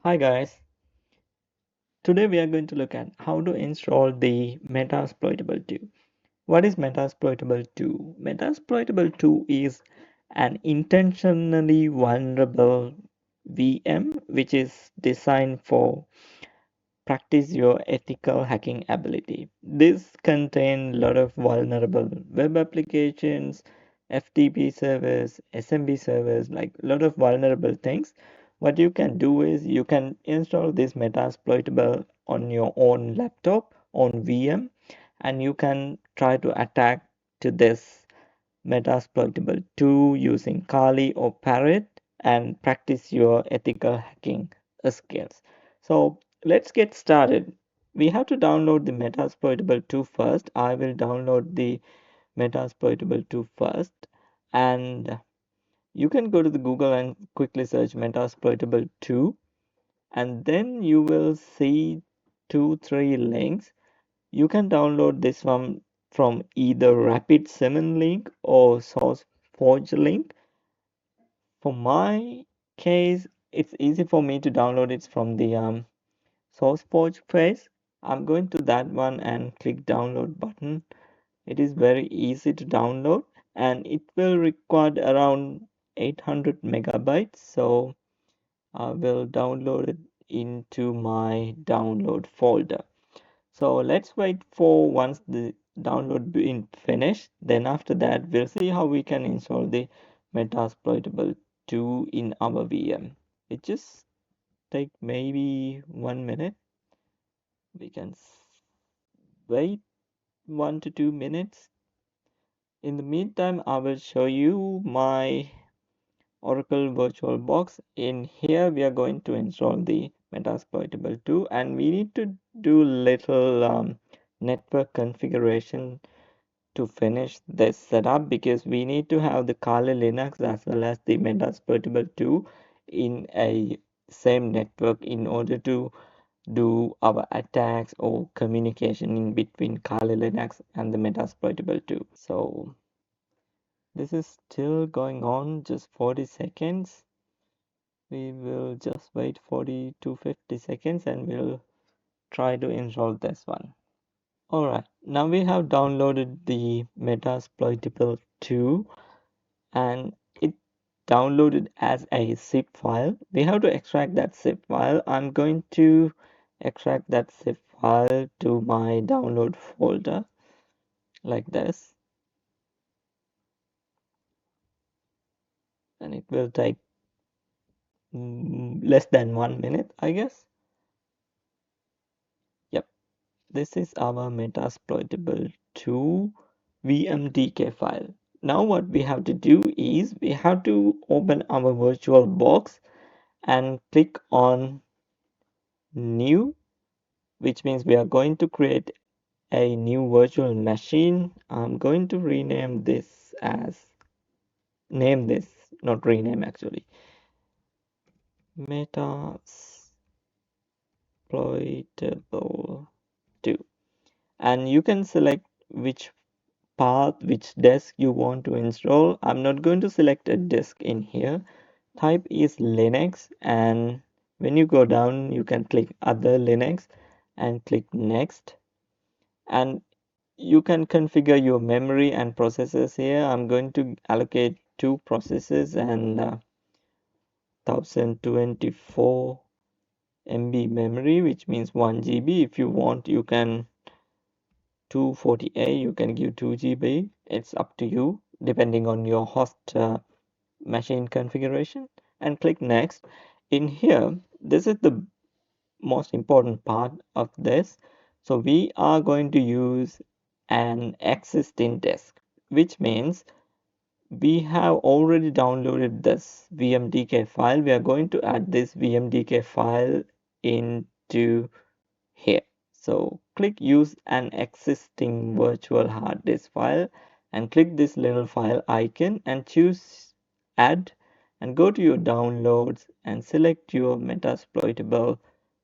Hi guys, today we are going to look at how to install the Metasploitable2. What is Metasploitable2? Metasploitable2 is an intentionally vulnerable VM which is designed for practice your ethical hacking ability. This contains a lot of vulnerable web applications, FTP servers, SMB servers, like a lot of vulnerable things. What you can do is you can install this Metasploitable on your own laptop, on VM, and you can try to attack to this Metasploitable2 using Kali or Parrot and practice your ethical hacking skills. So let's get started. We have to download the Metasploitable2 first. I will download the Metasploitable2 first, and you can go to the Google and quickly search Metasploitable2, and then you will see two, three links. You can download this one from either Rapid Simon link or SourceForge link. For my case, it's easy for me to download it from the SourceForge page. I'm going to that one and click download button. It is very easy to download and it will require around 800 megabytes. So I will download it into my download folder. So let's wait for once the download being finished. Then after that, we'll see how we can install the Metasploitable 2 in our VM. It just take maybe 1 minute. We can wait 1 to 2 minutes. In the meantime, I will show you my Oracle VirtualBox. In here, we are going to install the Metasploitable 2, and we need to do little network configuration to finish this setup because we need to have the Kali Linux as well as the Metasploitable 2 in a same network in order to do our attacks or communication in between Kali Linux and the Metasploitable 2. So this is still going on, just 40 seconds. We will just wait 40 to 50 seconds and we'll try to install this one. Alright, now we have downloaded the Metasploitable 2 and it downloaded as a zip file. We have to extract that zip file. I'm going to extract that zip file to my download folder like this, and it will take less than 1 minute, I guess. Yep, this is our Metasploitable 2 VMDK file. Now what we have to do is we have to open our VirtualBox and click on new, which means we are going to create a new virtual machine. I'm going to rename this as, name this, not rename actually, Metasploitable 2. And you can select which path, which disk you want to install. I'm not going to select a disk in here. Type is Linux, and when you go down, you can click other Linux and click next. And you can configure your memory and processors here. I'm going to allocate 2 processors and 1024 MB memory, which means 1 GB. If you want, you can 240A, you can give 2 GB. It's up to you, depending on your host machine configuration. And click next. In here, this is the most important part of this. So we are going to use an existing disk, which means we have already downloaded this VMDK file. We are going to add this VMDK file into here. So click use an existing virtual hard disk file and click this little file icon and choose add and go to your downloads and select your Metasploitable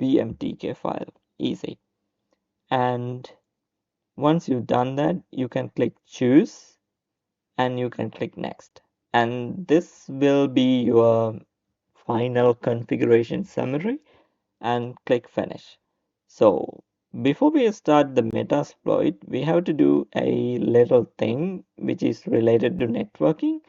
VMTK file. Easy. And once you've done that, you can click choose and you can click next. And this will be your final configuration summary. and click finish. So before we start the Metasploit, we have to do a little thing which is related to networking.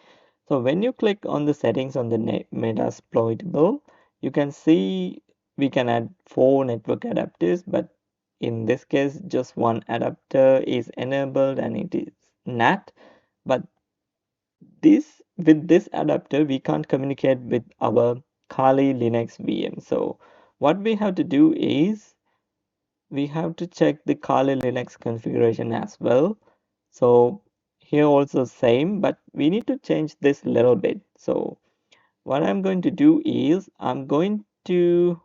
So when you click on the settings on the Metasploitable, you can see we can add 4 network adapters, but in this case, just one adapter is enabled and it is NAT. But with this adapter, we can't communicate with our Kali Linux VM. So what we have to do is we have to check the Kali Linux configuration as well. So here also same, but we need to change this little bit. So what I'm going to do is I'm going to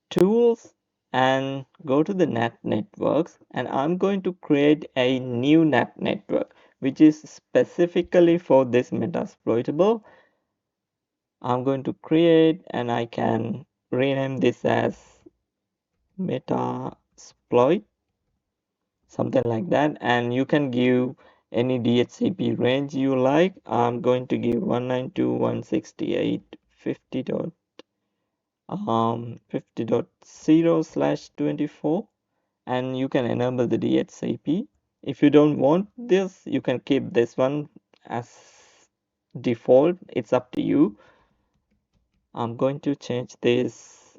tools and go to the NAT networks, and I'm going to create a new NAT network which is specifically for this Metasploitable. I'm going to create, and I can rename this as Metasploit, something like that, and you can give any DHCP range you like. I'm going to give 192.168.50.0/24, and you can enable the DHCP. If you don't want this, you can keep this one as default. It's up to you. I'm going to change this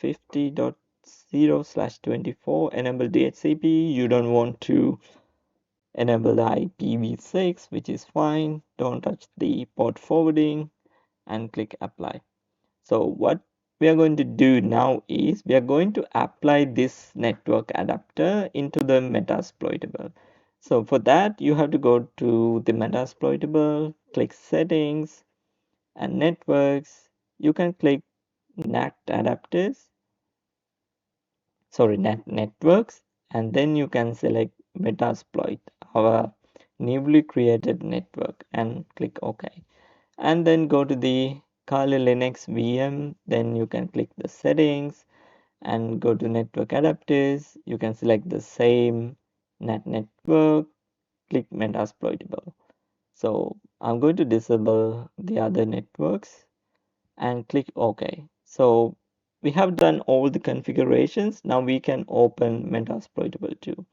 50.0/24 enable DHCP. You don't want to enable the IPv6, which is fine. Don't touch the port forwarding and click apply. So what we are going to do now is we are going to apply this network adapter into the Metasploitable. So for that, you have to go to the Metasploitable, click settings and networks. You can click NAT adapters, NAT networks, and then you can select Metasploit, our newly created network, and click OK. And then go to the Kali Linux VM. Then you can click the settings and go to network adapters. You can select the same NAT network, click Metasploitable. So I'm going to disable the other networks and click OK. So we have done all the configurations. Now we can open Metasploitable2.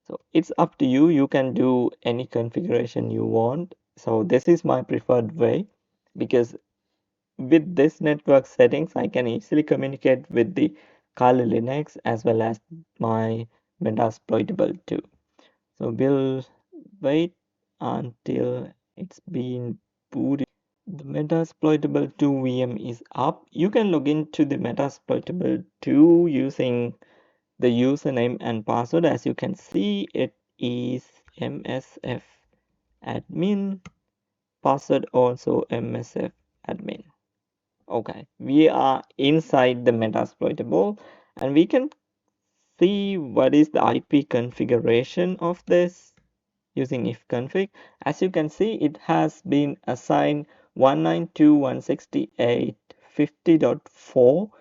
So it's up to you. You can do any configuration you want. So this is my preferred way, because with this network settings, I can easily communicate with the Kali Linux as well as my Metasploitable2. So we'll wait until it's been booted. The Metasploitable2 VM is up. You can log into the Metasploitable2 using the username and password. As you can see, it is msf admin, password also msf admin. Okay, we are inside the Metasploitable, and we can see what is the IP configuration of this using ifconfig. As you can see, it has been assigned 192.168.50.4,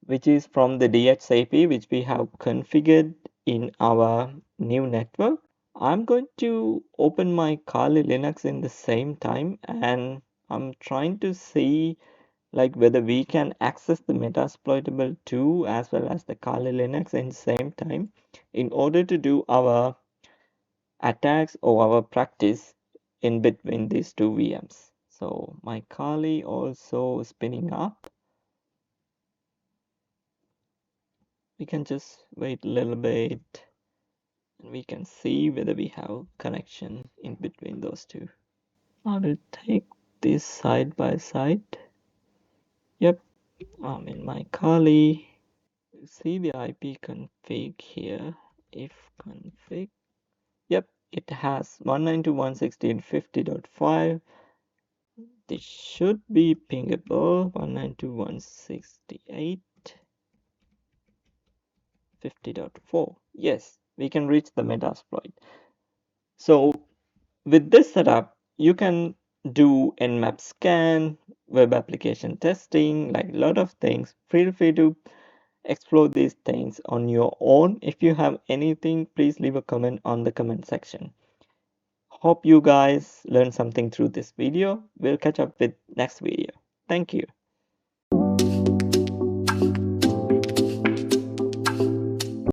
which is from the DHCP which we have configured in our new network. I'm going to open my Kali Linux in the same time, and I'm trying to see like whether we can access the Metasploitable2 as well as the Kali Linux in the same time in order to do our attacks or our practice in between these two VMs. So my Kali also spinning up. We can just wait a little bit and we can see whether we have connection in between those two. I will take this side by side. Yep, I'm in my Kali. You see the IP config here. If config. Yep, it has 192.168.50.5. This should be pingable. 192.168.50.4. Yes, we can reach the Metasploit. So with this setup, you can do Nmap scan, web application testing, like a lot of things. Feel free to explore these things on your own. If you have anything, please leave a comment on the comment section. Hope you guys learned something through this video. We'll catch up with next video. Thank you.